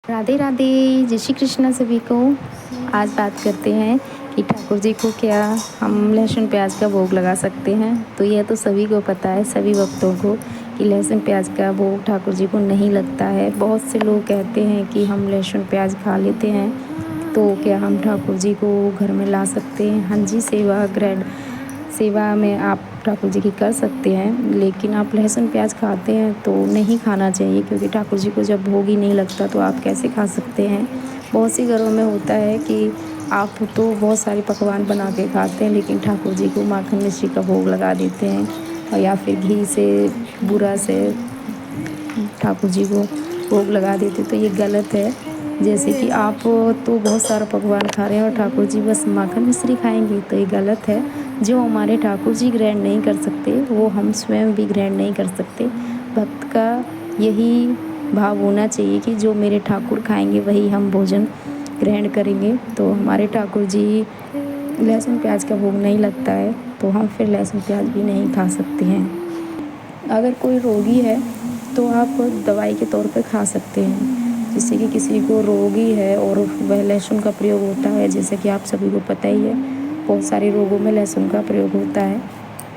राधे राधे, जय श्री कृष्ण सभी को। आज बात करते हैं कि ठाकुर जी को क्या हम लहसुन प्याज का भोग लगा सकते हैं। तो यह तो सभी को पता है, सभी भक्तों को, कि लहसुन प्याज का भोग ठाकुर जी को नहीं लगता है। बहुत से लोग कहते हैं कि हम लहसुन प्याज खा लेते हैं, तो क्या हम ठाकुर जी को घर में ला सकते हैं। हाँ जी, सेवा में आप ठाकुर जी की कर सकते हैं, लेकिन आप लहसुन प्याज खाते हैं तो नहीं खाना चाहिए, क्योंकि ठाकुर जी को जब भोग ही नहीं लगता तो आप कैसे खा सकते हैं। बहुत सी घरों में होता है कि आप तो बहुत सारे पकवान बना के खाते हैं, लेकिन ठाकुर जी को माखन मिश्री का भोग लगा देते हैं, और या फिर घी से बूरा से ठाकुर जी को भोग लगा देते, तो ये गलत है। जैसे कि आप तो बहुत सारा पकवान खा रहे हैं और ठाकुर जी बस माखन मिश्री खाएंगे, तो ये गलत है। जो हमारे ठाकुर जी ग्रहण नहीं कर सकते वो हम स्वयं भी ग्रहण नहीं कर सकते। भक्त का यही भाव होना चाहिए कि जो मेरे ठाकुर खाएंगे वही हम भोजन ग्रहण करेंगे। तो हमारे ठाकुर जी लहसुन प्याज का भोग नहीं लगता है, तो हम फिर लहसुन प्याज भी नहीं खा सकते हैं। अगर कोई रोगी है तो आप दवाई के तौर पे खा सकते हैं। जैसे कि किसी को रोगी है और वह लहसुन का प्रयोग होता है, जैसे कि आप सभी को पता ही है, बहुत सारे रोगों में लहसुन का प्रयोग होता है,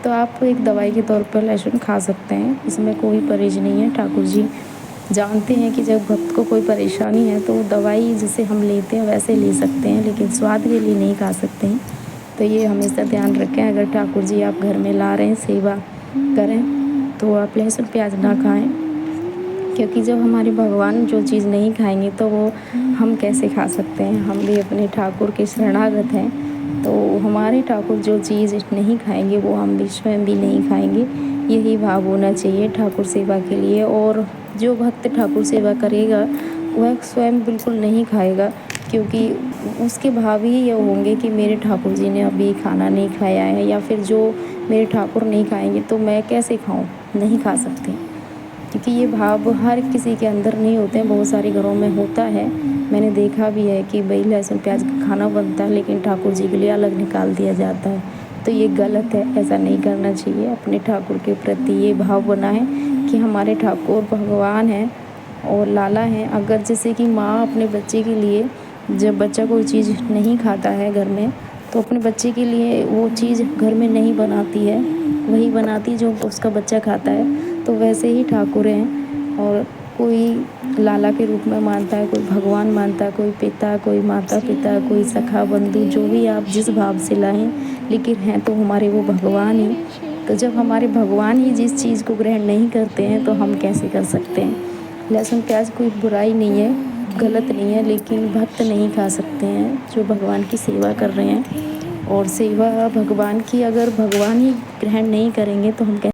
तो आप एक दवाई के तौर पर लहसुन खा सकते हैं। इसमें कोई परहेज नहीं है। ठाकुर जी जानते हैं कि जब भक्त को कोई परेशानी है तो दवाई जिसे हम लेते हैं वैसे ले सकते हैं, लेकिन स्वाद के लिए नहीं खा सकते हैं। तो ये हमेशा ध्यान रखें। अगर ठाकुर जी आप घर में ला रहे हैं, सेवा करें, तो आप लहसुन प्याज ना खाएं, क्योंकि जब हमारे भगवान जो चीज़ नहीं खाएंगे तो वो हम कैसे खा सकते हैं। हम भी अपने ठाकुर के शरणागत हैं, तो हमारे ठाकुर जो चीज़ नहीं खाएंगे वो हम भी स्वयं भी नहीं खाएंगे। यही भाव होना चाहिए ठाकुर सेवा के लिए। और जो भक्त ठाकुर सेवा करेगा वह स्वयं बिल्कुल नहीं खाएगा, क्योंकि उसके भाव ही ये होंगे कि मेरे ठाकुर जी ने अभी खाना नहीं खाया है, या फिर जो मेरे ठाकुर नहीं खाएंगे तो मैं कैसे खाऊं, नहीं खा सकते। क्योंकि ये भाव हर किसी के अंदर नहीं होते हैं, बहुत सारे घरों में होता है। मैंने देखा भी है कि भाई लहसुन प्याज का खाना बनता है, लेकिन ठाकुर जी के लिए अलग निकाल दिया जाता है, तो ये गलत है। ऐसा नहीं करना चाहिए। अपने ठाकुर के प्रति ये भाव बनाएं कि हमारे ठाकुर भगवान हैं और लाला हैं। अगर जैसे कि माँ अपने बच्चे के लिए, जब बच्चा कोई चीज़ नहीं खाता है घर में, तो अपने बच्चे के लिए वो चीज़ घर में नहीं बनाती है, वही बनाती जो उसका बच्चा खाता है। तो वैसे ही ठाकुर हैं, और कोई लाला के रूप में मानता है, कोई भगवान मानता है, कोई पिता, कोई माता पिता, कोई सखा बंधु, जो भी आप जिस भाव से लाएं, लेकिन हैं तो हमारे वो भगवान ही। तो जब हमारे भगवान ही जिस चीज़ को ग्रहण नहीं करते हैं तो हम कैसे कर सकते हैं। लहसुन प्याज कोई बुराई नहीं है, गलत नहीं है, लेकिन भक्त नहीं खा सकते हैं जो भगवान की सेवा कर रहे हैं। और सेवा भगवान की अगर भगवान ही ग्रहण नहीं करेंगे तो हम कैसे